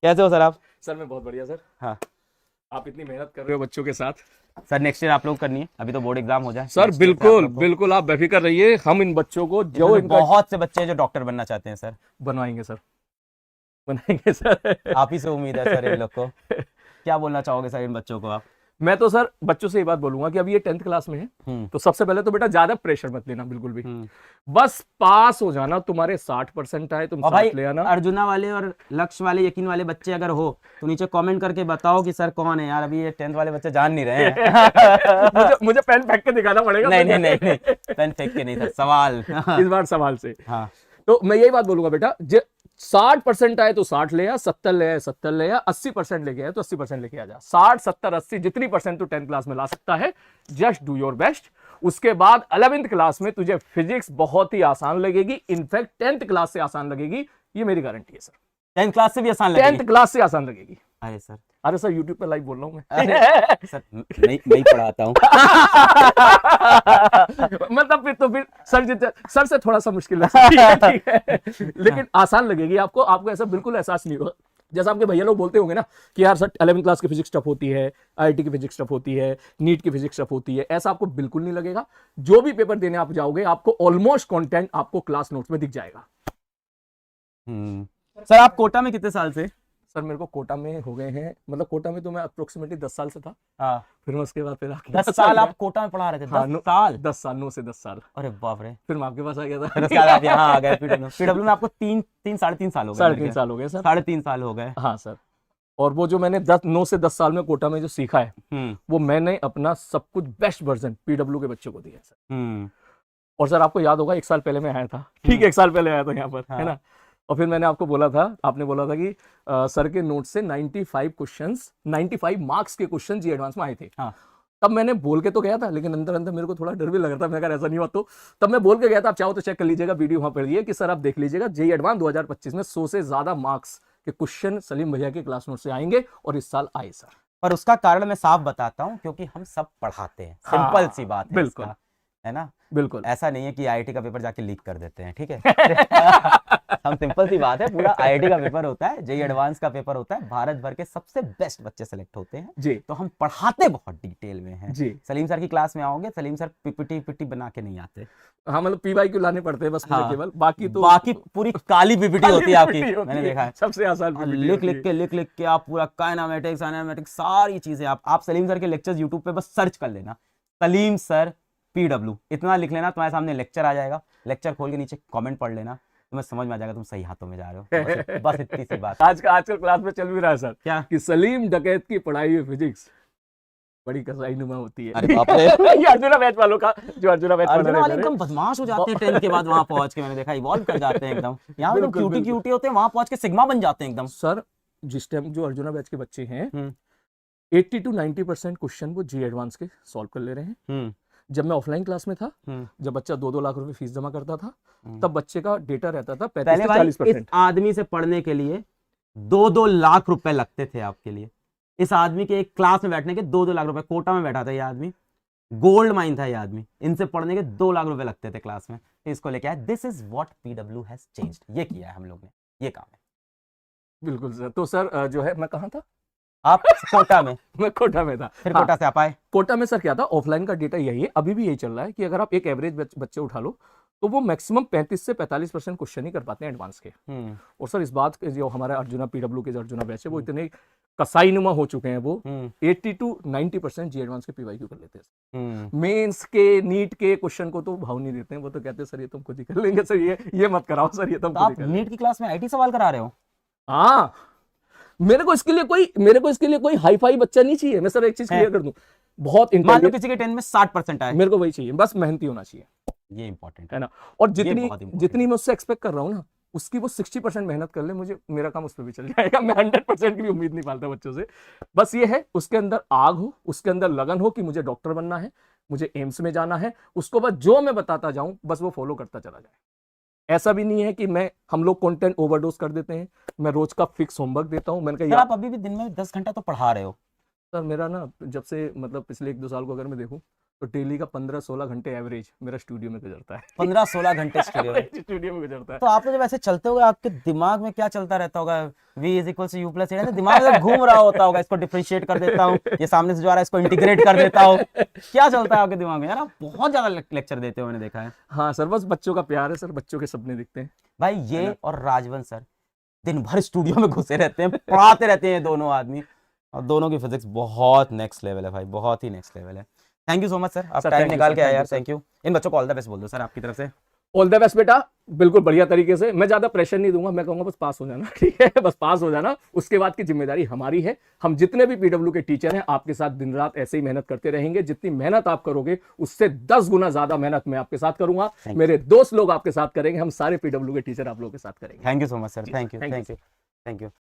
कैसे हो सर आप? सर मैं बहुत बढ़िया सर। हाँ आप इतनी मेहनत कर रहे हो बच्चों के साथ। सर, नेक्स्ट ईयर आप लोग करनी है, अभी तो बोर्ड एग्जाम हो जाए सर next year से आप बिल्कुल लोग को। बिल्कुल आप बेफिक्र रहिए, हम इन बच्चों को इसमें जो तो इनका बहुत से बच्चे हैं जो डॉक्टर बनना चाहते हैं सर। बनवाएंगे सर, बनाएंगे सर। आप ही से उम्मीद है सर इन लोग को। क्या बोलना चाहोगे सर इन बच्चों को आप? मैं तो सर बच्चों से ये बात बोलूंगा कि अभी ये 10th क्लास में है, तो सबसे पहले तो बेटा ज्यादा प्रेशर मत लेना बिल्कुल भी। बस पास हो जाना, तुम्हारे 60% आए तुम और भाई 60 ले आना। अर्जुना वाले और लक्ष्य वाले यकीन वाले बच्चे अगर हो तो नीचे कमेंट करके बताओ कि सर कौन है यार, अभी ये 10th वाले बच्चे जान नहीं रहे हैं। मुझे पेन फेंक के दिखाना पड़ेगा। नहीं नहीं नहीं नहीं, पेन फेंक के नहीं सर, सवाल। इस बार सवाल से। हाँ तो मैं यही बात बोलूंगा बेटा, 60% आए तो 60 ले आ, 70 ले आए 70 ले आ, 80% लेके आए तो 80% लेके आ जा। 60 70 80 जितनी परसेंट तू 10th क्लास में ला सकता है, जस्ट डू योर बेस्ट। उसके बाद 11th क्लास में तुझे फिजिक्स बहुत ही आसान लगेगी, इनफैक्ट 10th क्लास से आसान लगेगी, ये मेरी गारंटी है सर। 10th क्लास से भी आसान लगेगी? 10th क्लास से आसान लगेगी। अरे सर यूट्यूब पे लाइव बोल रहा हूं मैं। अरे सर नहीं पढ़ाता हूँ। मतलब फिर सर से थोड़ा सा मुश्किल है। ठीक है। लेकिन आसान लगेगी आपको, आपको ऐसा बिल्कुल एहसास नहीं होगा। जैसा आपके भैया लोग बोलते होंगे ना कि यार सर 11th क्लास की फिजिक्स टफ होती है, आईआईटी की फिजिक्स टफ होती है, नीट की फिजिक्स टफ होती है, ऐसा आपको बिल्कुल नहीं लगेगा। जो भी पेपर देने आप जाओगे, आपको ऑलमोस्ट कंटेंट आपको क्लास नोट्स में दिख जाएगा। सर आप कोटा में कितने साल से? सर मेरे को कोटा में हो गए हैं, मतलब कोटा में तो मैं अप्रोक्सीमेटली 10 साल से था। हाँ। फिर मैं उसके बाद फिर आके 10 साल आप कोटा में पढ़ा रहे थे? 10 साल? 10 साल, 9 से 10 साल। अरे बाप रे। फिर मैं आपके पास आ गया था। फिर उसके बाद आप यहाँ आ गए पीडब्ल्यू में। आपको 3.5 साल हो गए? 3.5 साल हो गए सर। 3.5 साल हो गए। हाँ सर। और वो जो मैंने 9 से 10 साल में कोटा में जो सीखा है, वो मैंने अपना सब कुछ बेस्ट वर्जन पीडब्ल्यू के बच्चों को दिया है सर। और सर आपको याद होगा 1 साल पहले मैं आया था, ठीक है, 1 साल पहले आया था यहाँ पर, है ना। और फिर मैंने आपको बोला था, आपने बोला था कि सर के नोट से 95 मार्क्स के क्वेश्चन जी एडवांस में आए थे। हाँ। तब मैंने बोल के तो गया था, लेकिन अंदर अंदर मेरे को थोड़ा डर भी लग रहा था। मैंने कहा ऐसा नहीं हुआ तो तब मैं बोल के गया था, आप चाहो तो चेक कर लीजिएगा, वीडियो वहां पर है कि सर आप देख लीजिएगा, जेई एडवांस 2025 में 100 से ज्यादा मार्क्स के क्वेश्चन सलीम भैया के क्लास नोट से आएंगे, और इस साल आए सर। पर उसका कारण मैं साफ बताता हूँ, क्योंकि हम सब पढ़ाते हैं। सिंपल सी बात है, बिल्कुल है ना। बिल्कुल ऐसा नहीं है कि आईआईटी का पेपर जाके लीक कर देते हैं, ठीक है। हम सिंपल सी बात है, पूरा आईआईटी का पेपर होता है, जेई एडवांस का पेपर होता है, भारत भर के सबसे बेस्ट बच्चे सेलेक्ट होते हैं जी। तो हम पढ़ाते बहुत डिटेल में हैं जी। सलीम सर की क्लास में आओगे, सलीम सर पीपीटी बना के नहीं आते। हाँ, मतलब पीवाईक्यू लाने पड़ते हैं बस मुझे केवल, बाकी पूरी काली पीपीटी होती है आपकी, मैंने देखा है। सबसे आसान लिख के आप पूरा काइनेमेटिक्स एनामेटिक्स सारी चीजें आप सलीम सर के लेक्चर्स यूट्यूब पे बस सर्च कर लेना, सलीम सर पीडब्ल्यू इतना लिख लेना, तुम्हारे सामने लेक्चर आ जाएगा। लेक्चर खोल के नीचे कमेंट पढ़ लेना, तुम्हें समझ में आ जाएगा तुम सही हाथों में जा रहे हो। बस इतनी सी बात। आजकल क्लास में चल भी रहा है सर, क्या कि सलीम डकैत की पढ़ाई हुई फिजिक्स बड़ी कसाई नुमा होती है। अरे बाप रे। ये अर्जुना बैच वालों का, जो अर्जुना बैच वाले एकदम बदमाश हो जाते हैं 10th के बाद, वहां पहुंच के मैंने देखा इवॉल्व कर जाते हैं एकदम। यहाँ पे क्यूटी होते हैं, वहां पहुंच के सिग्मा बन जाते हैं एकदम। सर जिस टाइम जो अर्जुना बैच के बच्चे हैं 80 to 90% क्वेश्चन वो जी एडवांस के सॉल्व कर ले रहे हैं। जब मैं ऑफलाइन क्लास में था, जब बच्चा 2-2 लाख रुपए फीस जमा करता था, तब बच्चे का डेटा रहता था 35 से 40%। इस आदमी से पढ़ने के लिए 2-2 लाख रुपए लगते थे आपके लिए। इस आदमी के एक क्लास में बैठने के 2-2 लाख रुपए, कोटा में बैठा था ये आदमी, गोल्ड माइन था ये आदमी, इनसे पढ़ने के 2 लाख रुपए लगते थे क्लास में। इसको लेके आया, this is what PW has changed. ये किया है हम लोग ने, ये काम है। बिल्कुल सर। तो सर जो है, मैं कहाँ था? आप कोटा में। मैं कोटा में था। फिर कोटा से आप आए? कोटा में सर क्या था, ऑफलाइन का डेटा यही है, अभी भी यही चल रहा है कि अगर आप एक एवरेज बच्चे उठा लो तो वो मैक्सिमम 35 से 45% क्वेश्चन ही कर पाते हैं एडवांस के। और सर इस बात के जो हमारे अर्जुना पीडब्ल्यू के जो अर्जुना बैच है, वो इतने कसाई नुमा हो चुके हैं, वो 80 to 90% जी एडवांस के पीवाईक्यू कर लेते हैं। मेंस के, नीट के क्वेश्चन को तो भाव नहीं देते हैं, वो तो कहते हैं सर ये तुम खुद ही कर लेंगे सर, ये मत कराओ सर, ये तुम खुद ही कर लेंगे। नीट की क्लास में आईटी सवाल करा रहे हो? हाँ, मेरे को इसके लिए कोई हाई फाई बच्चा नहीं चाहिए। मैं सर एक चीज क्लियर कर दूं, बहुत मान लो किसी के 10 में 60% आए, मेरे को वही चाहिए, बस मेहनती होना चाहिए, ये इंपॉर्टेंट है ना। और जितनी मैं उससे एक्सपेक्ट कर रहा हूँ ना, उसकी वो 60% मेहनत कर ले, मुझे मेरा काम उस पर भी चल जाएगा। मैं 100% की भी उम्मीद नहीं पालता बच्चों से। बस ये है, उसके अंदर आग हो, उसके अंदर लगन हो कि मुझे डॉक्टर बनना है, मुझे एम्स में जाना है, उसको बस जो मैं बताता जाऊं बस वो फॉलो करता चला जाए। ऐसा भी नहीं है कि हम लोग कंटेंट ओवरडोज कर देते हैं। मैं रोज का फिक्स होमवर्क देता हूं। मैंने कहा आप अभी भी दिन में 10 घंटा तो पढ़ा रहे हो? सर मेरा ना, जब से मतलब पिछले 1-2 साल को अगर मैं देखूं तो डेली का 15-16 घंटे एवरेज मेरा स्टूडियो में गुजरता है। 15-16 घंटे स्टूडियो में। स्टूडियो में गुजरता है। तो आप जब ऐसे चलते हुए आपके दिमाग में क्या चलता रहता होगा? v = u + a, दिमाग में घूम रहा होता होगा, इसको डिफरेंशिएट कर देता हूँ, ये सामने से जो आ रहा है इसको इंटीग्रेट कर देता हूँ। क्या चलता है आपके दिमाग में? यार आप बहुत ज्यादा लेक्चर देते हो, मैंने देखा है। हाँ सर, बस बच्चों का प्यार है सर, बच्चों के सपने दिखते हैं भाई ये और राजवंश सर दिन भर स्टूडियो में घुसे रहते हैं, पढ़ाते रहते हैं दोनों आदमी, और दोनों की फिजिक्स बहुत नेक्स्ट लेवल है भाई, बहुत ही नेक्स्ट लेवल है। Thank you so much sir, आप सर, टाइम thank you, निकाल sir, के आए thank यार, you, sir. Thank you. इन बच्चों को ऑल द बेस्ट बोल दो सर आपकी तरफ से। ऑल द बेस्ट बेटा, बिल्कुल बढ़िया तरीके से। मैं ज्यादा प्रेशर नहीं दूंगा, मैं कहूंगा बस पास हो जाना, ठीक है, बस पास हो जाना। उसके बाद की जिम्मेदारी हमारी है। हम जितने भी पीडब्ल्यू के टीचर हैं आपके साथ दिन रात ऐसे ही मेहनत करते रहेंगे। जितनी मेहनत आप करोगे उससे 10 गुना ज्यादा मेहनत मैं आपके साथ करूंगा, मेरे दोस्त लोग आपके साथ करेंगे, हम सारे पीडब्ल्यू के टीचर आप लोगों के साथ करेंगे। Thank you so much sir, thank you, thank you, thank you, thank you.